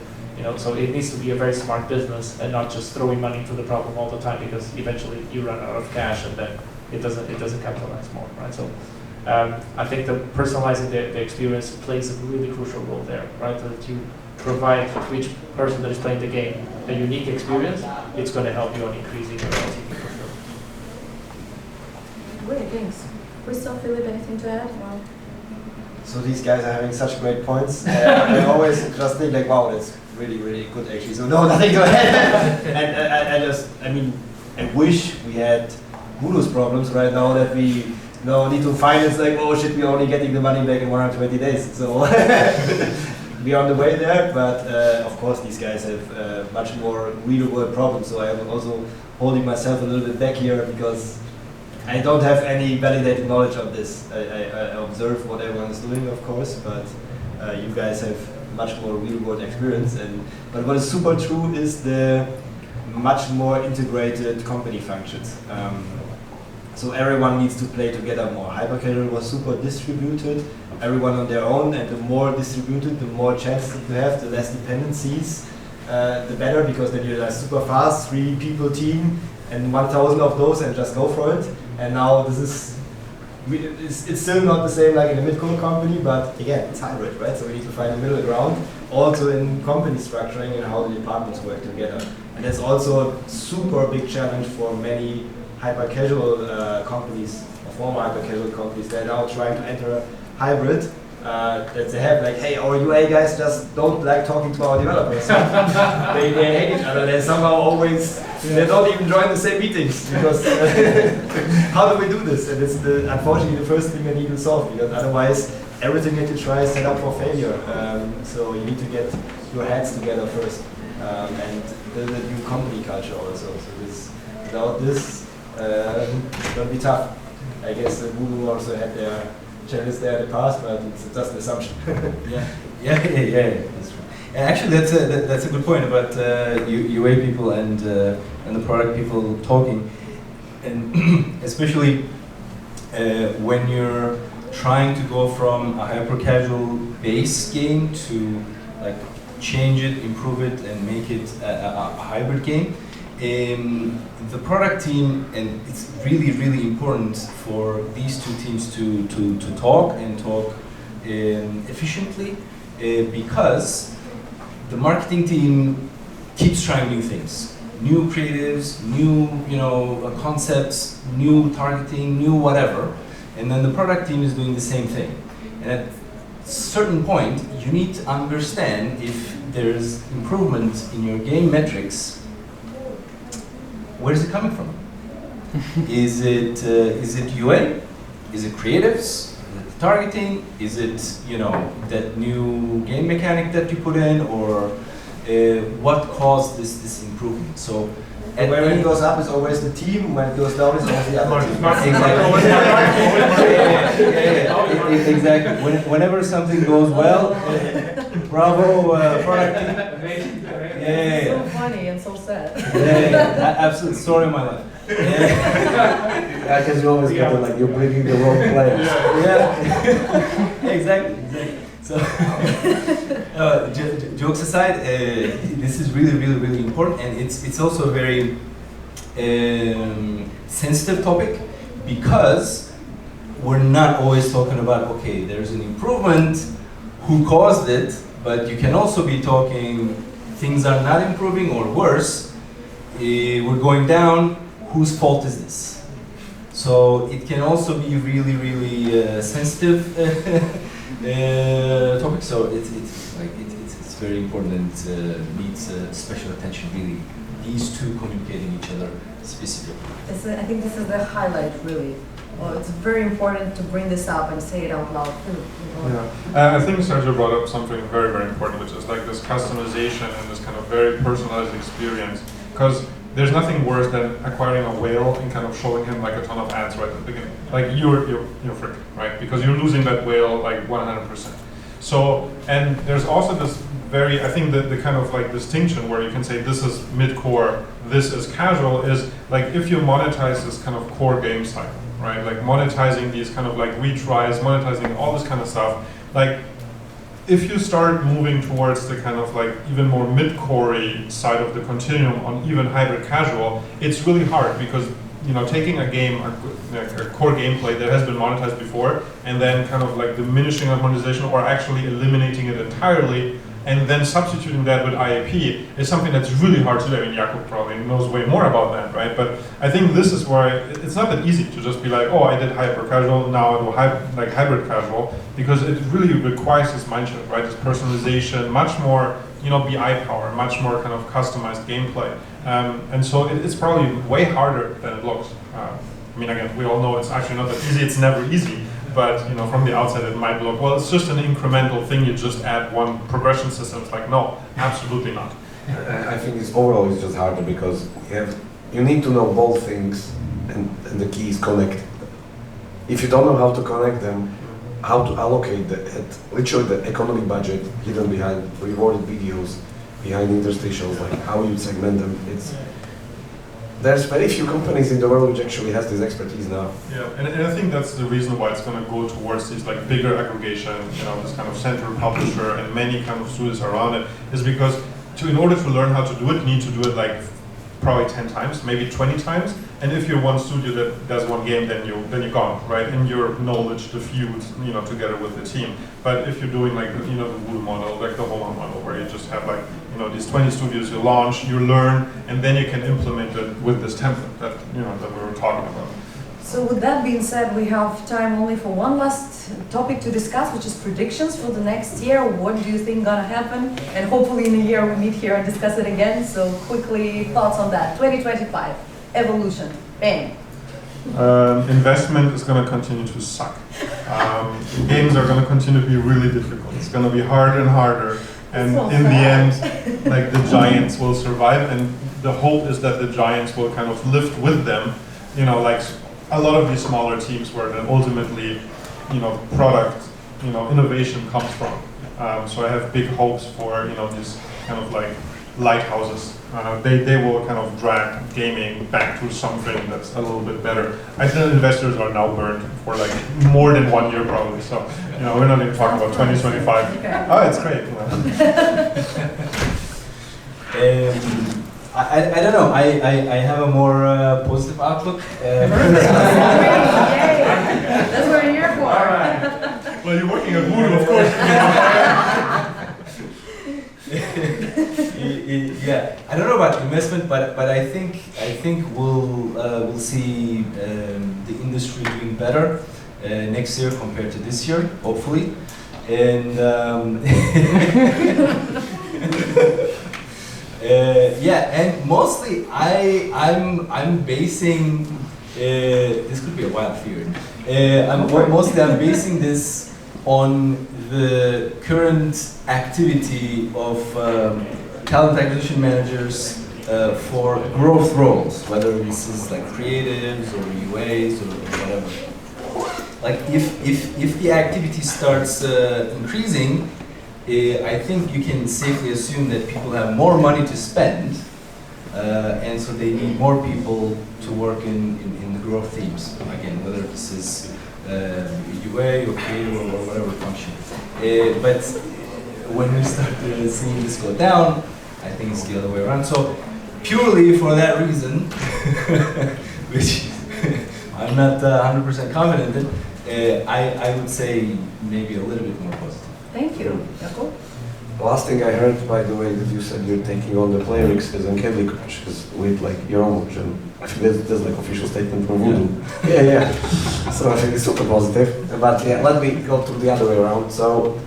So it needs to be a very smart business and not just throwing money into the problem all the time, because eventually you run out of cash and then it doesn't capitalize more, right? So I think that personalizing the experience plays a really crucial role there, right? That you provide to each person that is playing the game a unique experience. It's going to help you on increasing your LTV for sure. Great, thanks. Christoph, Philip, anything to add? Well, So these guys are having such great points. I always just think like, wow, that's really, really good actually. So no, nothing to add. And I wish we had Voodoo's problems right now, that we need to finance like, oh shit, we're only getting the money back in 120 days. So we're on the way there, but of course these guys have much more real world problems. So I am also holding myself a little bit back here, because I don't have any validated knowledge of this. I observe what everyone is doing, of course, but you guys have much more real-world experience. But what is super true is the much more integrated company functions. So everyone needs to play together more. Hyper-casual was super distributed, everyone on their own, and the more distributed, the more chances you have, the less dependencies, the better, because then you're super fast, 3-people team, and 1,000 of those, and just go for it. And now it's still not the same like in a mid-core company, but again, it's hybrid, right? So we need to find a middle ground, also in company structuring and how the departments work together. And that's also a super big challenge for many hyper-casual companies, or former hyper-casual companies that are now trying to enter hybrid. that they have, like, hey, our UA guys just don't like talking to our developers. they hate each other. They somehow always, they don't even join the same meetings because how do we do this? And it's unfortunately the first thing they need to solve, because otherwise everything that you try is set up for failure. So you need to get your heads together first and build a new company culture also. So without this, it's going to be tough. I guess Voodoo also had their challenges there in the past, but it's just an assumption. Yeah, that's true. And actually, that's a good point about UA people and the product people talking, and especially when you're trying to go from a hyper-casual base game to like change it, improve it, and make it a hybrid game. The product team, and it's really, really important for these two teams to talk and talk efficiently, because the marketing team keeps trying new things, new creatives, new concepts, new targeting, new whatever, and then the product team is doing the same thing. And at a certain point, you need to understand if there's improvement in your game metrics. Where is it coming from? Is it UA? Is it creatives? Is it targeting? Is it that new game mechanic that you put in, or what caused this improvement? So, and when it goes up, it's always the team. When it goes down, it's always the other team. Exactly. Whenever something goes well, bravo, product team. So funny and so sad. Absolutely. Story of my life. Because you always get it, like you're bringing the wrong players. Exactly. So, jokes aside, this is really, really, really important, and it's also a very sensitive topic, because we're not always talking about, okay, there's an improvement, who caused it, but you can also be talking things are not improving or worse, we're going down, whose fault is this? So it can also be really, really sensitive topic. So it's very important, and needs special attention. Really, these two communicating each other specifically. I think this is the highlight, really. Well, it's very important to bring this up and say it out loud. Yeah, I think Sergio brought up something very, very important, which is like this customization and this kind of very personalized experience. Because there's nothing worse than acquiring a whale and kind of showing him like a ton of ads right at the beginning. Like you're freaking, right? Because you're losing that whale like 100%. So, and there's also this very, I think the kind of like distinction where you can say this is mid-core, this is casual, is like if you monetize this kind of core game cycle, right? Like monetizing these kind of like retries, monetizing all this kind of stuff. Like if you start moving towards the kind of like even more mid-core side of the continuum on even hybrid casual, it's really hard because taking a game, a core gameplay that has been monetized before, and then kind of like diminishing that monetization or actually eliminating it entirely, and then substituting that with IAP is something that's really hard to do. I mean, Jakub probably knows way more about that, right? But I think this is where it's not that easy to just be like, oh, I did hyper casual, now I do hybrid casual, because it really requires this mindset, right? This personalization, much more, BI power, much more kind of customized gameplay. And so it's probably way harder than it looks. I mean, again, we all know it's actually not that easy, it's never easy. But from the outside it might look, well, it's just an incremental thing, you just add one progression system. It's like, no, absolutely not. I think overall it's just harder because you need to know both things, and the key is connect. If you don't know how to connect them, how to allocate literally the economic budget hidden behind rewarded videos, behind interstitials, like how you segment them, there's very few companies in the world which actually has this expertise now. Yeah, and I think that's the reason why it's going to go towards these like bigger aggregation, this kind of central publisher and many kind of studios around it, is because in order to learn how to do it, you need to do it like probably 10 times, maybe 20 times. And if you're one studio that does one game, then you're gone, right? And your knowledge diffused, together with the team. But if you're doing like the Voodoo model, like the Holland model, where you just have like these 20 studios, you launch, you learn, and then you can implement it with this template that that we were talking about. So with that being said, we have time only for one last topic to discuss, which is predictions for the next year. What do you think gonna happen? And hopefully in a year we meet here and discuss it again. So quickly, thoughts on that. 2025, evolution, bang. Investment is going to continue to suck. Games are going to continue to be really difficult. It's going to be harder and harder. And So in the sad. end, like the giants will survive. And the hope is that the giants will kind of lift with them. You know, like a lot of these smaller teams where then ultimately, you know, product, you know, innovation comes from. So I have big hopes for, you know, these kind of like lighthouses. They will kind of drag gaming back to something that's a little bit better. I think investors are now burned for like more than 1 year probably. So, you know, we're not even talking about 2025. Okay. Oh, it's great. You know. I don't know. I have a more positive outlook. Yay! That's what we're here for. Well, you're working at Voodoo, of course. Yeah, I don't know about investment, but I think we'll see the industry doing better next year compared to this year, hopefully, and yeah, and mostly I'm basing this could be a wild theory. I'm basing this on the current activity of talent acquisition managers for growth roles, whether this is like creatives or UAs or whatever. Like if the activity starts increasing, I think you can safely assume that people have more money to spend, and so they need more people to work in the growth teams. Again, whether this is UA or creative or whatever function. But when we start seeing this go down, I think it's the other way around. So purely for that reason, which I'm not 100% confident in, I would say maybe a little bit more positive. Thank you. Jakob? Last thing I heard, by the way, that you said you're taking on the player mix is on Candy Crush, is with like your own version. I think that's like official statement from Voodoo. Yeah. So I think it's super positive. But yeah, let me go to the other way around. So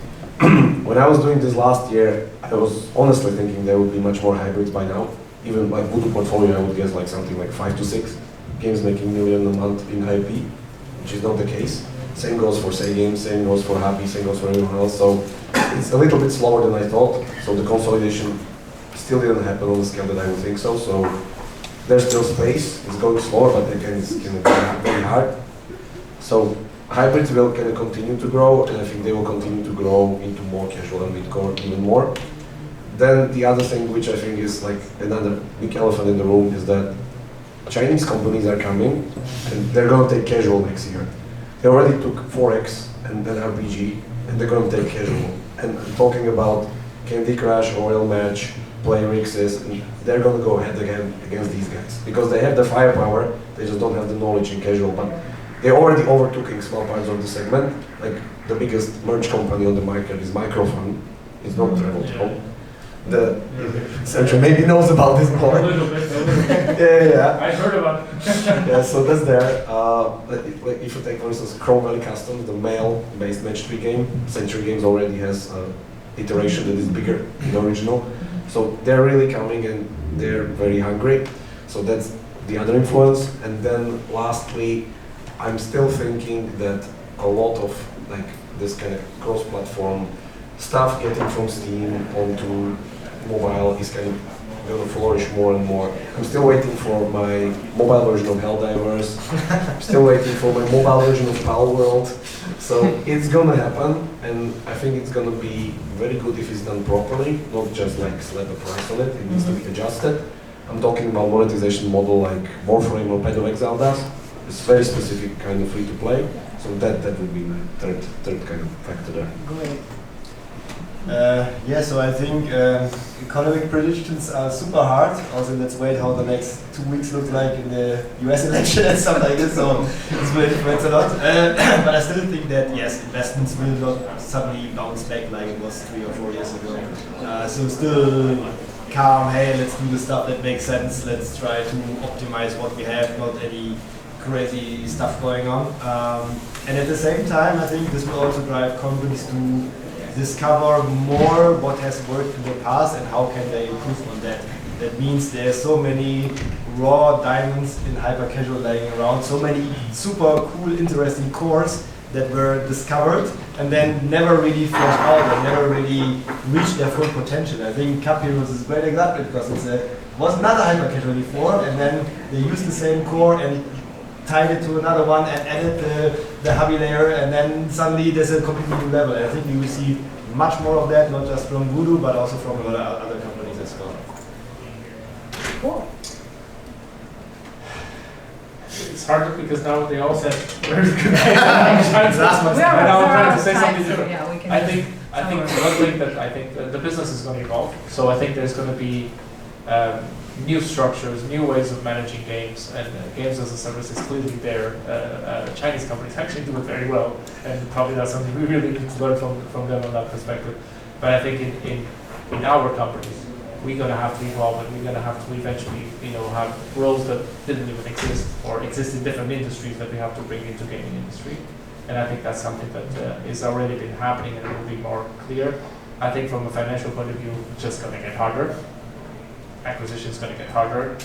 when I was doing this last year, I was honestly thinking there would be much more hybrids by now. Even like Voodoo portfolio, I would guess like something like 5 to 6 games making million a month in IP, which is not the case. Same goes for Say Games, same goes for Happy, same goes for everyone else. So it's a little bit slower than I thought. So the consolidation still didn't happen on the scale that I would think so. So there's still space. It's going slower, but again, it's going to be very hard. So hybrids will kind of continue to grow, and I think they will continue to grow into more casual and mid-core even more. Then the other thing, which I think is like another big elephant in the room, is that Chinese companies are coming, and they're going to take casual next year. They already took 4X and then RPG, and they're going to take casual. And I'm talking about Candy Crush, Royal Match, Player X's, and they're going to go head again against these guys. Because they have the firepower, they just don't have the knowledge in casual. But they're already overtaking small parts of the segment. Like the biggest merch company on the market is Microfun. It's not Travel. The Central maybe knows about this more. A little bit. Yeah. I heard about it. Yeah, so that's there. Like if you take, for instance, Chrome Valley Customs, the mail-based match 3 game, Century Games already has an iteration that is bigger than the original. So they're really coming and they're very hungry. So that's the other influence. And then lastly, I'm still thinking that a lot of like this kind of cross-platform stuff getting from Steam onto mobile is kind of going to flourish more and more. I'm still waiting for my mobile version of Helldivers. I'm still waiting for my mobile version of Pal World. So it's going to happen, and I think it's going to be very good if it's done properly, not just like slap a price on it. It needs to be adjusted. I'm talking about monetization model like Warframe or Path of Exile does. It's very specific kind of free to play. So that would be my third kind of factor there. Great. Yeah, so I think economic predictions are super hard. Also, let's wait how the next 2 weeks look like in the US election and stuff like this. So this will influence a lot. But I still think that yes, investments will not suddenly bounce back like it was 3 or 4 years ago. So still calm. Hey, let's do the stuff that makes sense. Let's try to optimize what we have. Not any crazy stuff going on. And at the same time, I think this will also drive companies to discover more what has worked in the past and how can they improve on that. That means there's so many raw diamonds in hyper-casual laying around, so many super cool, interesting cores that were discovered and then never really fleshed out and never really reached their full potential. I think Cup Heroes is a great example because it was not a hyper-casual before, and then they used the same core and tied it to another one and added the hobby layer, and then suddenly there's a completely new level. And I think we will see much more of that, not just from Voodoo, but also from a lot of other companies as well. Cool. It's harder because now they all said very good things. And now I'm trying to say something different. Yeah, we can I think one thing that I think the business is going to evolve. So I think there's going to be new structures, new ways of managing games, and games as a service is clearly there. Chinese companies actually do it very well, and probably that's something we really need to learn from them on that perspective. But I think in our companies, we're going to have to evolve, and we're going to have to eventually, have roles that didn't even exist or exist in different industries that we have to bring into gaming industry. And I think that's something that is already been happening and will be more clear. I think from a financial point of view, it's just going to get harder. Acquisition is going to get harder.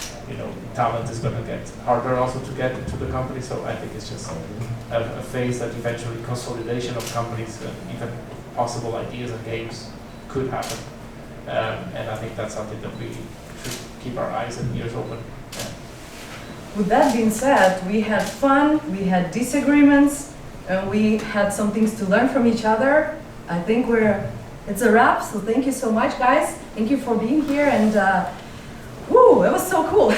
Talent is going to get harder also to get into the company. So I think it's just a phase that eventually consolidation of companies and even possible ideas and games could happen. And I think that's something that we should keep our eyes and ears open. With that being said, we had fun, we had disagreements, and we had some things to learn from each other. I think it's a wrap, so thank you so much, guys. Thank you for being here, and woo, it was so cool.